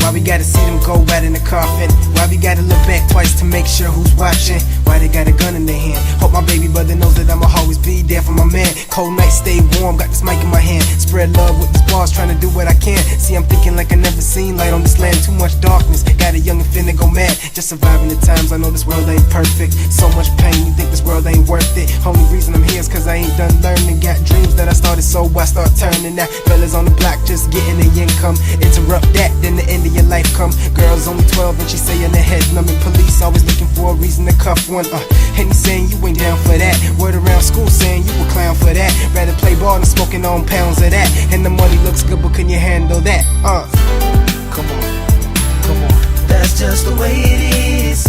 Why we gotta see them go right in the coffin? Why we gotta look back twice to make sure who's watching? Why they got a gun in their hand? Hope my baby brother knows that I'ma always be there for my man. Cold nights, stay warm, got this mic in my hand. Spread love with these bars, trying to do what I can. See, I'm thinking like I never seen light on this land. Too much darkness, got a young and finna go mad. Just surviving the times, I know this world ain't perfect. So much pain, you think this world ain't worth it. Only reason I'm here is cause I ain't done learning. Got dreams that I started, so I start turning. Now fellas on the block just getting the income. Interrupt that, then the end of your life come. Girl's only 12 and she saying her head numbing. Police always looking for a reason to cuff one. And he saying you ain't down for that. Word around school saying you a clown for that. Rather play ball than smoking on pounds of that. And the money looks good, but can you handle that? Come on, come on. That's just the way it is.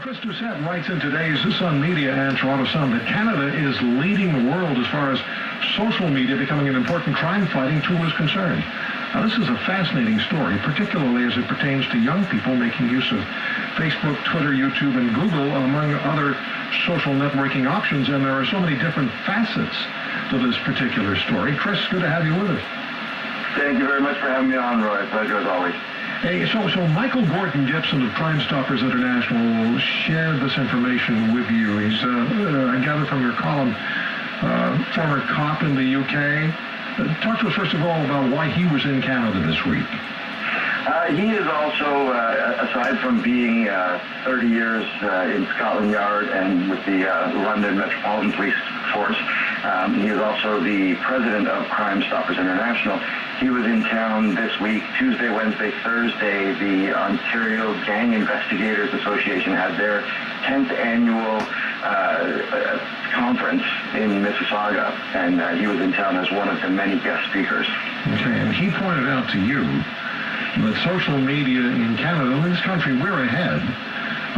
Chris Doucette writes in today's Sun Media and Toronto Sun that Canada is leading the world as far as social media becoming an important crime-fighting tool is concerned. Now, this is a fascinating story, particularly as it pertains to young people making use of Facebook, Twitter, YouTube, and Google, among other social networking options, and there are so many different facets to this particular story. Chris, good to have you with us. Thank you very much for having me on, Roy. Pleasure as always. Hey, so Michael Gordon Gibson of Crime Stoppers International shared this information with you. He's, I gather from your column, former cop in the UK. Talk to us first of all about why he was in Canada this week. He is also, aside from being 30 years in Scotland Yard and with the London Metropolitan Police Force, he is also the president of Crime Stoppers International. He was in town this week, Tuesday, Wednesday, Thursday. The Ontario Gang Investigators Association had their 10th annual conference in Mississauga, and he was in town as one of the many guest speakers. Okay, and he pointed out to you that social media in Canada, in this country, we're ahead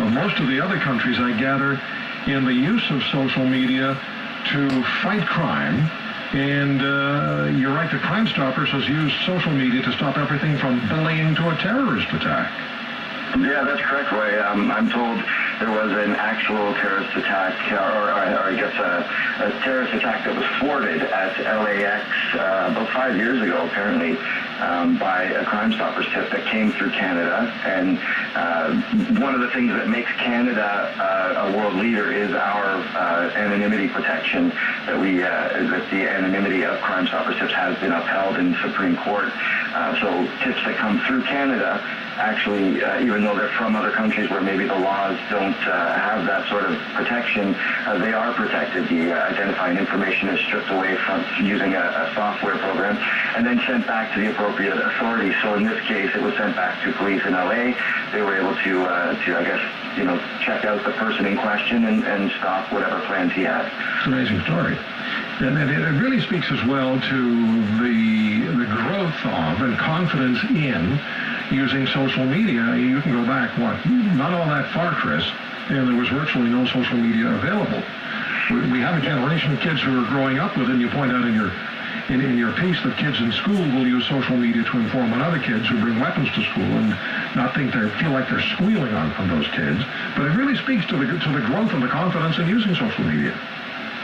of most of the other countries, I gather, in the use of social media to fight crime. And you're right, the Crime Stoppers has used social media to stop everything from bullying to a terrorist attack. Yeah, that's correct, Roy. I'm told there was an actual terrorist attack, or I guess a terrorist attack that was thwarted at LAX about 5 years ago, apparently, by a Crime Stoppers tip that came through Canada. And one of the things that makes Canada a world leader is our anonymity protection, that the anonymity of Crime Stoppers tips has been upheld in the Supreme Court. So tips that come through Canada, actually, even though they're from other countries where maybe the laws don't have that sort of protection, they are protected. The identifying information is stripped away from using a software program and then sent back to the appropriate authorities. So in this case, it was sent back to police in LA. They were able to I guess, check out the person in question and stop whatever plans he had. It's an amazing story. And it really speaks as well to the growth of and confidence in using social media. You can go back, not all that far, Chris, and there was virtually no social media available. We have a generation of kids who are growing up with it, and you point out in your piece that kids in school will use social media to inform on other kids who bring weapons to school and not feel like they're squealing on those kids. But it really speaks to the growth and the confidence in using social media.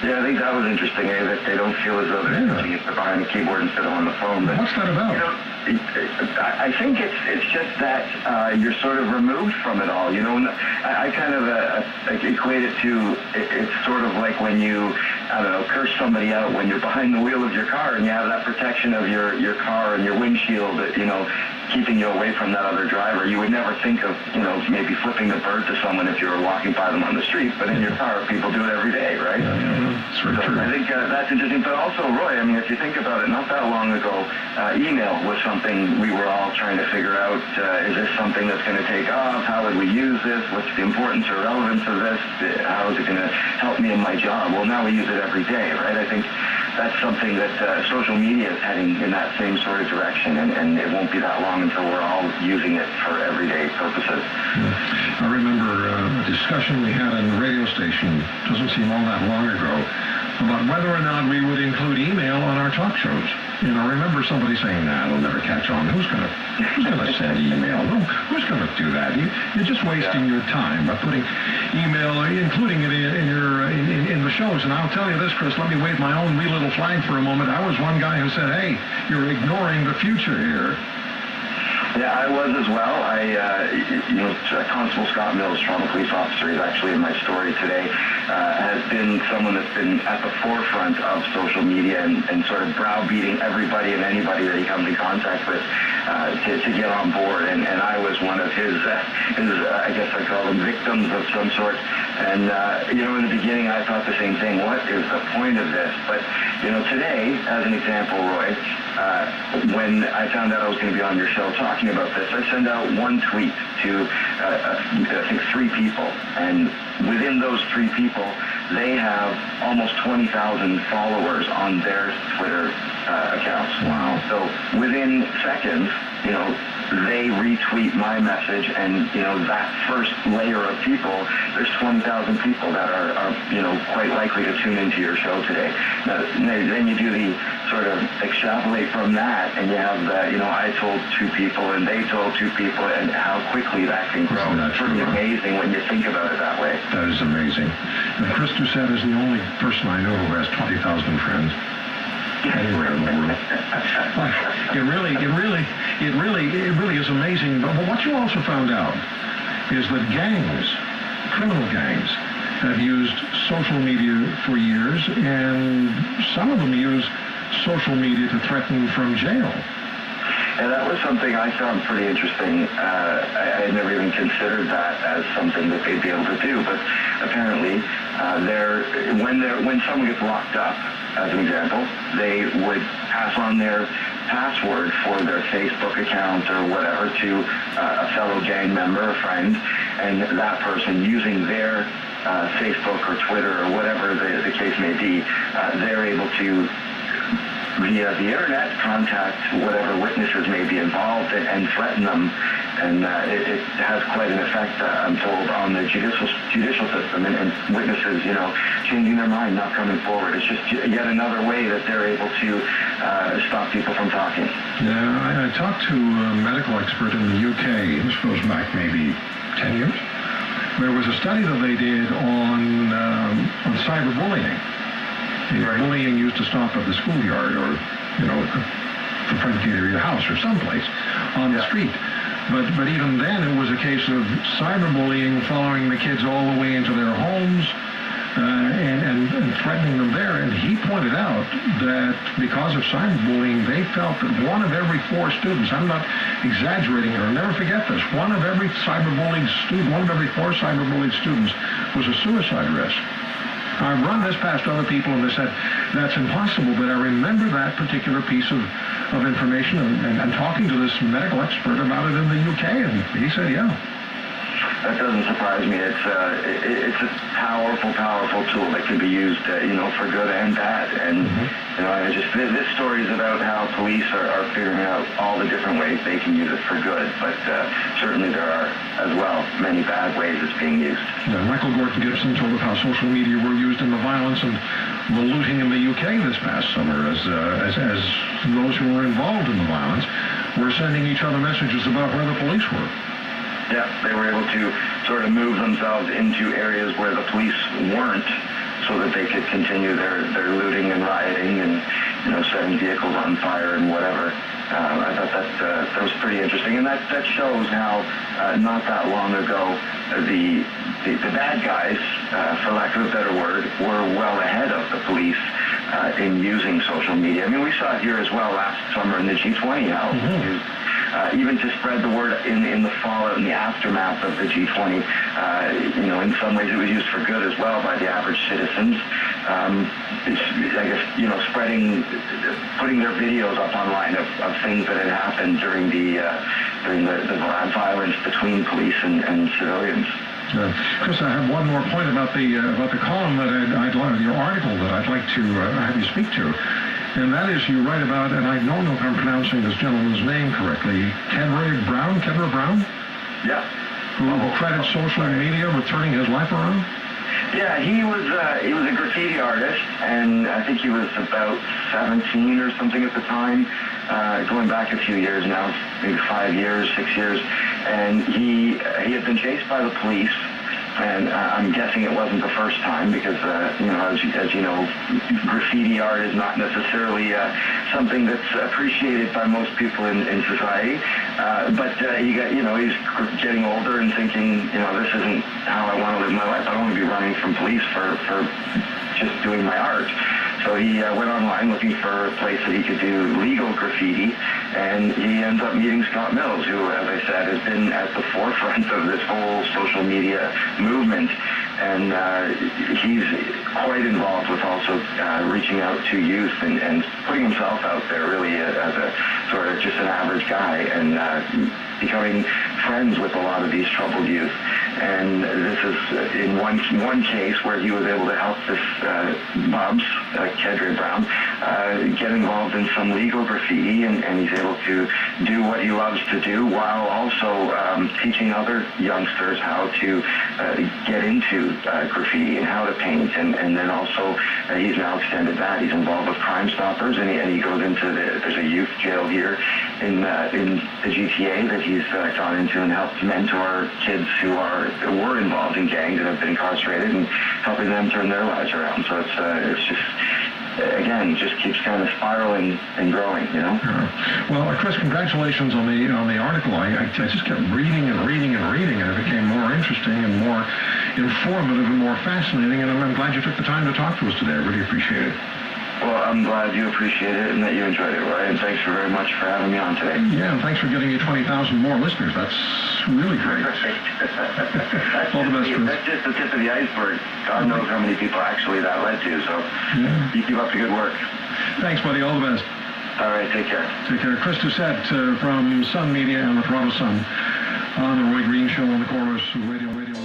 Yeah, I think that was interesting, that they don't feel as though they're using it behind the keyboard instead of on the phone. But, what's that about? I think it's just that you're sort of removed from it all. I kind of equate it to, it's sort of like when you, curse somebody out when you're behind the wheel of your car and you have that protection of your car and your windshield, keeping you away from that other driver. You would never think of, maybe flipping the bird to someone if you were walking by them on the street, but in your car, people do it every day, right? That's very true. I think that's interesting. But also, Roy, if you think about it, not that long ago, email was something we were all trying to figure out. Is this something that's going to take off? How would we use this? What's the importance or relevance of this? How is it going to help me in my job? Well, now we use it every day, right? I think that's something that social media is heading in that same sort of direction, and it won't be that long until we're all using it for everyday purposes. I remember a discussion we had on the radio station, doesn't seem all that long ago, about whether or not we would include email on our talk shows. You know, I remember somebody saying, "Nah, it'll never catch on. Who's gonna send email? Who's gonna do that? You're just wasting your time by putting email, including it in the shows." And I'll tell you this, Chris. Let me wave my own wee little flag for a moment. I was one guy who said, "Hey, you're ignoring the future here." Yeah, I was as well. Constable Scott Mills, Toronto police officer, is actually in my story today, has been someone that's been at the forefront of social media and sort of browbeating everybody and anybody that he comes in contact with to get on board. And I was one of his I guess I call them victims of some sort. And, in the beginning I thought the same thing. What is the point of this? But, today, as an example, Roy, when I found out I was going to be on your show talking about this, I sent out one tweet to, I think, 3 people. And within those 3 people, they have almost 20,000 followers on their Twitter accounts. Wow. So within seconds, they retweet my message, and that first layer of people, there's 20,000 people that are quite likely to tune into your show today. Now, then you do the sort of extrapolate from that, and you have the I told 2 people and they told 2 people, and how quickly that can grow. It's pretty amazing when you think about it that way. That is amazing. And Chris Doucette is the only person I know who has 20,000 friends anywhere in the world. It really is amazing. But what you also found out is that criminal gangs, have used social media for years, and some of them use social media to threaten from jail. And that was something I found pretty interesting. I had never even considered that as something that they'd be able to do. But apparently, when someone gets locked up, as an example, they would pass on their password for their Facebook account or whatever to a fellow gang member, a friend, and that person, using their Facebook or Twitter or whatever the case may be, they're able to, via the internet, contact whatever witnesses may be involved and threaten them. And it has quite an effect, I'm told, on the judicial system and witnesses, changing their mind, not coming forward. It's just yet another way that they're able to stop people from talking. Yeah, I talked to a medical expert in the UK. This goes back maybe 10 years. There was a study that they did on cyberbullying. Bullying used to stop at the schoolyard or, the front gate of your house or someplace on the street. But even then, it was a case of cyberbullying, following the kids all the way into their homes and threatening them there. And he pointed out that because of cyberbullying, they felt that 1 of every 4 students, I'm not exaggerating here, I'll never forget this, 1 of every 4 cyberbullied students was a suicide risk. I've run this past other people, and they said, that's impossible, but I remember that particular piece of information and talking to this medical expert about it in the UK, and he said, yeah. That doesn't surprise me. It's a powerful tool that can be used, for good and bad. And this story is about how police are figuring out all the different ways they can use it for good. But certainly there are, as well, many bad ways it's being used. Yeah, Michael Gordon Gibson told us how social media were used in the violence and the looting in the UK this past summer, as those who were involved in the violence were sending each other messages about where the police were. Yeah, they were able to sort of move themselves into areas where the police weren't, so that they could continue their looting and rioting and setting vehicles on fire and whatever. I thought that was pretty interesting, and that shows how not that long ago the bad guys, for lack of a better word, were well ahead of the police in using social media. I mean, we saw it here as well last summer in the G20 how even to spread the word in the fallout and the aftermath of the G20. In some ways it was used for good as well by the average citizens. Putting their videos up online of things that had happened during the violence between police and civilians. Chris, I have one more point about the column that I'd like, your article that I'd like to have you speak to. And that is, you write about, and I don't know if I'm pronouncing this gentleman's name correctly, Kedra Brown? Yeah. Who credits social media with turning his life around? Yeah, he was a graffiti artist, and I think he was about 17 or something at the time, going back a few years now, maybe 5 years, 6 years, and he had been chased by the police. And I'm guessing it wasn't the first time because, as you know, graffiti art is not necessarily something that's appreciated by most people in society. But he was getting older and thinking, this isn't how I want to live my life. I don't want to be running from police for just doing my art. So he went online looking for a place that he could do legal graffiti, and he ends up meeting Scott Mills, who, as I said, has been at the forefront of this whole social media movement. And he's quite involved with also reaching out to youth and putting himself out there really as a sort of just an average guy and becoming friends with a lot of these troubled youth. And this is in one case where he was able to help this Bubs, Kedre Brown, get involved in some legal graffiti, and he's able to do what he loves to do while also teaching other youngsters how to get into graffiti and how to paint. And then also he's now extended that. He's involved with Crime Stoppers, and he goes into there's a youth jail here in the GTA that he's gone into and helped mentor kids who were involved in gangs and have been incarcerated and helping them turn their lives around. So it's just, again, just keeps kind of spiraling and growing, Well, Chris, congratulations on the article. I just kept reading and reading and reading, and it became more interesting and more informative and more fascinating, and I'm glad you took the time to talk to us today. I really appreciate it. Well, I'm glad you appreciate it and that you enjoyed it, Roy, and thanks very much for having me on today. Yeah, and thanks for getting you 20,000 more listeners. That's really great. All the best, Chris. That's just the tip of the iceberg. God knows how many people actually that led to, so you keep up the good work. Thanks, buddy. All the best. All right, take care. Take care. Chris Doucette from Sun Media and the Toronto Sun on the Roy Green Show on the Chorus Radio Network.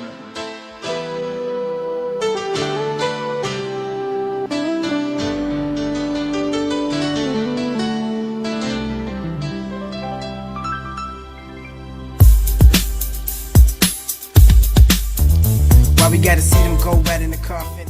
Why we gotta see them go right in the coffin?